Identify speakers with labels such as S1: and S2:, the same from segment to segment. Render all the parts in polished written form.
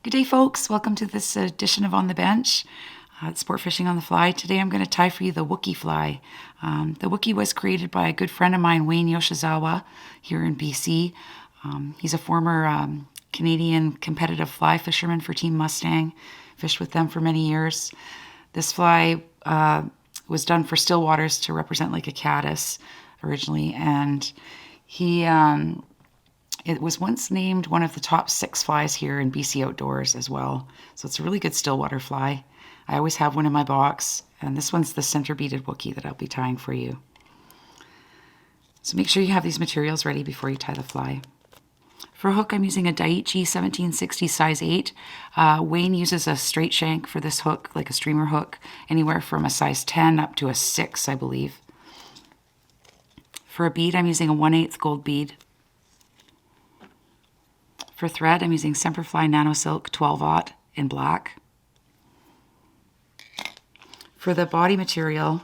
S1: Good day, folks. Welcome to this edition of On the Bench. It's Sport Fishing on the Fly. Today I'm going to tie for you the Wookiee Fly. The Wookiee was created by a good friend of mine, Wayne Yoshizawa, here in BC. He's a former Canadian competitive fly fisherman for Team Mustang. Fished with them for many years. This fly was done for still waters to represent like a caddis originally, and it was once named one of the top 6 flies here in BC Outdoors as well. So it's a really good stillwater fly. I always have one in my box, and this one's the center beaded Wookiee that I'll be tying for you. So make sure you have these materials ready before you tie the fly. For a hook, I'm using a Daiichi 1760 size 8. Wayne uses a straight shank for this hook, like a streamer hook, anywhere from a size 10 up to a 6, I believe. For a bead, I'm using a 1/8 gold bead. For thread, I'm using Semperfli Nano Silk 12/0 in black. For the body material,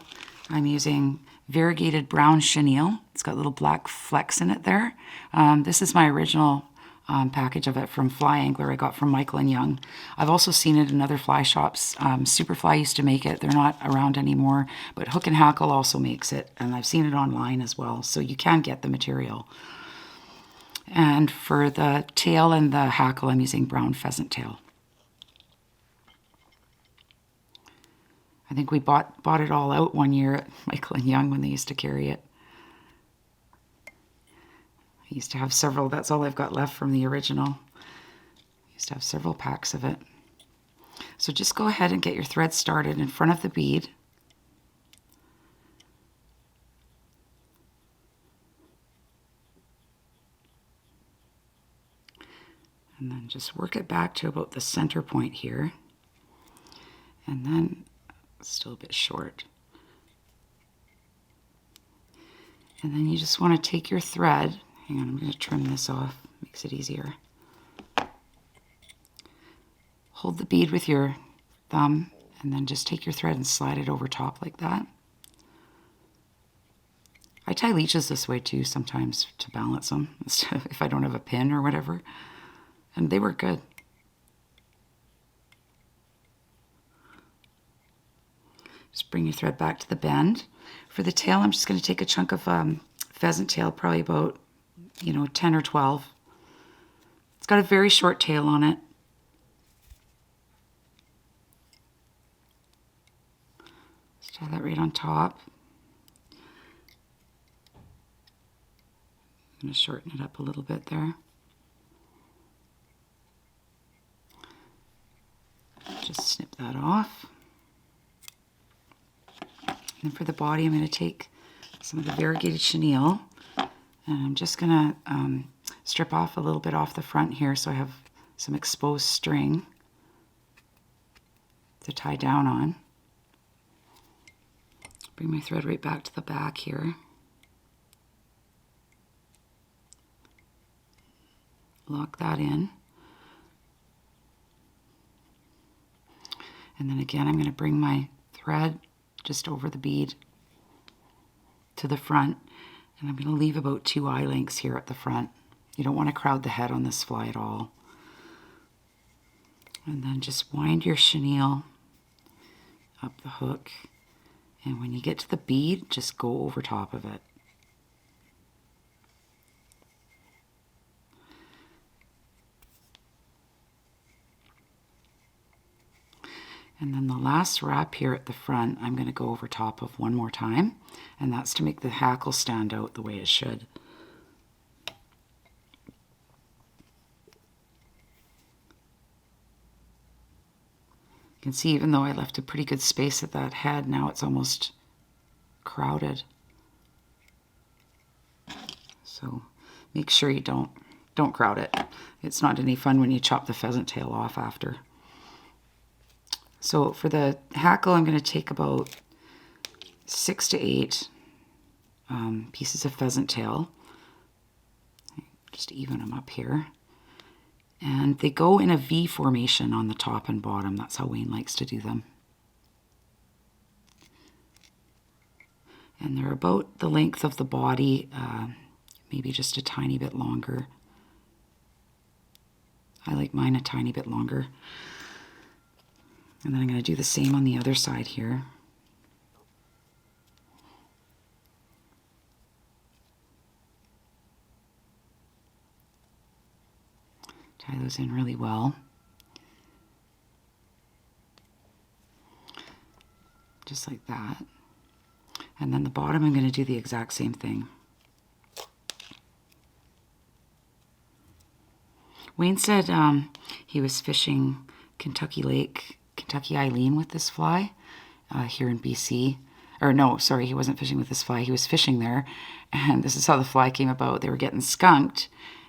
S1: I'm using variegated brown chenille. It's got little black flecks in it there. This is my original package of it from Fly Angler I got from Michael and Young. I've also seen it in other fly shops. Superfly used to make it. They're not around anymore, but Hook and Hackle also makes it, and I've seen it online as well, so you can get the material. And for the tail and the hackle, I'm using brown pheasant tail. I think we bought it all out one year at Michael and Young when they used to carry it. I used to have several. That's all I've got left from the original. I used to have several packs of it. So just go ahead and get your thread started in front of the bead. And then just work it back to about the center point here. And then it's still a bit short. And then you just want to take your thread. Hang on, I'm going to trim this off. Makes it easier. Hold the bead with your thumb and then just take your thread and slide it over top like that. I tie leeches this way too sometimes to balance them if I don't have a pin or whatever. And they work good. Just bring your thread back to the bend. For the tail, I'm just going to take a chunk of pheasant tail, probably about, 10 or 12. It's got a very short tail on it. Just tie that right on top. I'm going to shorten it up a little bit there. Just snip that off. And for the body, I'm going to take some of the variegated chenille, and I'm just going to strip off a little bit off the front here so I have some exposed string to tie down on. Bring my thread right back to the back here. Lock that in. And then again, I'm going to bring my thread just over the bead to the front, and I'm going to leave about 2 eye lengths here at the front. You don't want to crowd the head on this fly at all. And then just wind your chenille up the hook, and when you get to the bead, just go over top of it. And then the last wrap here at the front, I'm going to go over top of one more time, and that's to make the hackle stand out the way it should. You can see even though I left a pretty good space at that head, now it's almost crowded. So make sure you don't crowd it. It's not any fun when you chop the pheasant tail off after. So for the hackle, I'm going to take about 6 to 8 pieces of pheasant tail. Just even them up here. And they go in a V formation on the top and bottom. That's how Wayne likes to do them. And they're about the length of the body, maybe just a tiny bit longer. I like mine a tiny bit longer. And then I'm going to do the same on the other side here. Tie those in really well. Just like that. And then the bottom, I'm going to do the exact same thing. Wayne said he was fishing Kentucky Lake, Kentucky Eileen with this fly here in BC. Or no, sorry, he wasn't fishing with this fly. He was fishing there. And this is how the fly came about. They were getting skunked.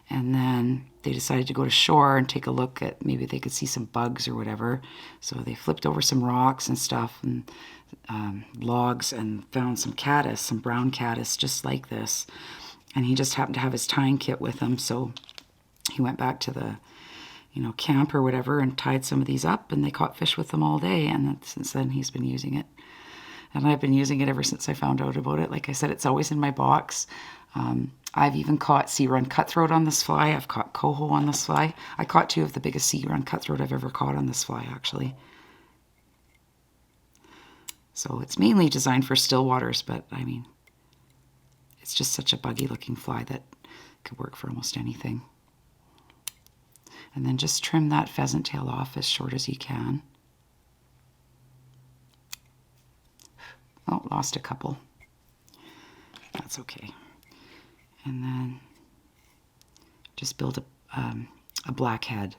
S1: And then they decided to go to shore and take a look at, maybe they could see some bugs or whatever. So they flipped over some rocks and stuff and logs and found some caddis, some brown caddis just like this. And he just happened to have his tying kit with him. So he went back to the, camp or whatever and tied some of these up, and they caught fish with them all day. And since then he's been using it. And I've been using it ever since I found out about it. Like I said, it's always in my box. I've even caught sea run cutthroat on this fly. I've caught coho on this fly. I caught 2 of the biggest sea run cutthroat I've ever caught on this fly, actually. So it's mainly designed for still waters, but I mean, it's just such a buggy looking fly that could work for almost anything. And then just trim that pheasant tail off as short as you can. Oh, lost a couple. That's okay. And then just build a black head,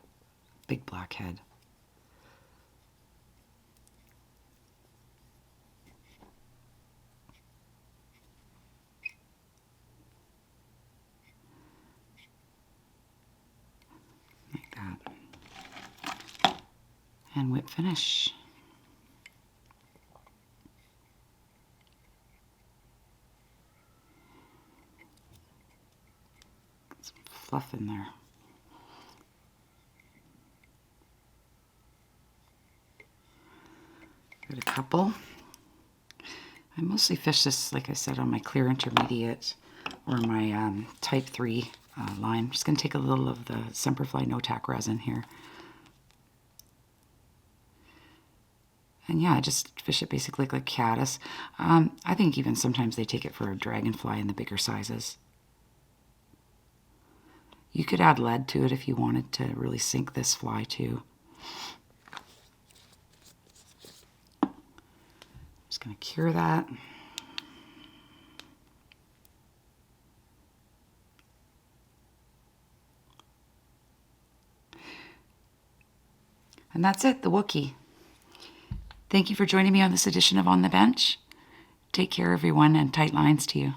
S1: big black head. Like that. And whip finish. Fluff in there. Got a couple. I mostly fish this, like I said, on my clear intermediate or my type 3 line. I'm just going to take a little of the Semperfli no-tack resin here. And yeah, I just fish it basically like caddis. I think even sometimes they take it for a dragonfly in the bigger sizes. You could add lead to it if you wanted to really sink this fly too. Just going to cure that. And that's it, the Wookiee. Thank you for joining me on this edition of On the Bench. Take care, everyone, and tight lines to you.